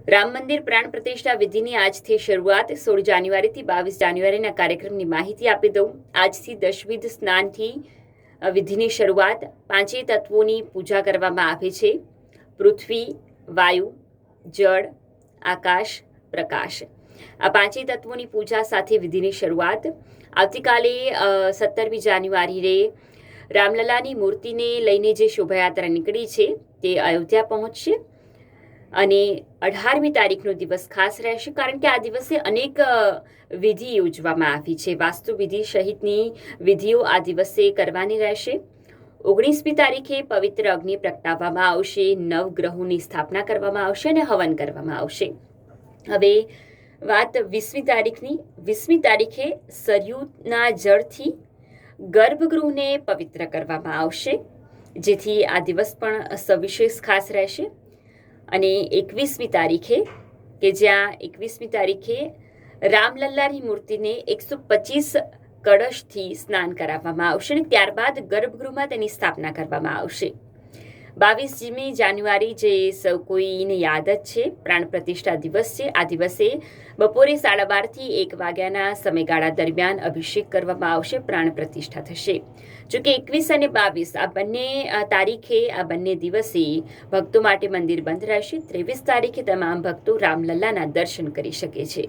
રામ મંદિર પ્રાણ પ્રતિષ્ઠા વિધિની આજથી શરૂઆત 16 જાન્યુઆરીથી 22 જાન્યુઆરીના કાર્યક્રમની માહિતી આપી દઉં। આજથી દશવિધ સ્નાનથી વિધિની શરૂઆત। પાંચેય તત્વોની પૂજા કરવામાં આવે છે: પૃથ્વી, વાયુ, જળ, આકાશ, પ્રકાશ। આ પાંચેય તત્વોની પૂજા સાથે વિધિની શરૂઆત। આવતીકાલે 17મી જાન્યુઆરીએ રામલલાની મૂર્તિને લઈને જે શોભાયાત્રા નીકળી છે તે અયોધ્યા પહોંચશે અને 18મી તારીખનો દિવસ ખાસ રહેશે, કારણ કે આ દિવસે અનેક વિધિ યોજવામાં આવી છે। વાસ્તુવિધિ સહિતની વિધિઓ આ દિવસે કરવાની રહેશે। 19મી તારીખે પવિત્ર અગ્નિ પ્રગટાવવામાં આવશે, નવગ્રહોની સ્થાપના કરવામાં આવશે અને હવન કરવામાં આવશે। હવે વાત 20મી તારીખની। 20મી તારીખે સરયુના જળથી ગર્ભગૃહને પવિત્ર કરવામાં આવશે, જેથી આ દિવસ પણ સવિશેષ ખાસ રહેશે। અને 21મી તારીખે કે જ્યાં 21મી તારીખે રામલલ્લાની મૂર્તિને 125 કળશથી સ્નાન કરાવવામાં આવશે અને ત્યારબાદ ગર્ભગૃહમાં તેની સ્થાપના કરવામાં આવશે। 22મી જાન્યુઆરી જે સૌ કોઈને યાદ જ છે, પ્રાણ પ્રતિષ્ઠા દિવસ છે। આ દિવસે બપોરે 12:30થી 1 વાગ્યાના સમયગાળા દરમિયાન અભિષેક કરવામાં આવશે, પ્રાણ પ્રતિષ્ઠા થશે। જોકે 21 અને 22 આ બંને તારીખે, આ બંને દિવસે ભક્તો માટે મંદિર બંધ રહેશે। 23 તારીખે તમામ ભક્તો રામલલ્લાના દર્શન કરી શકે છે।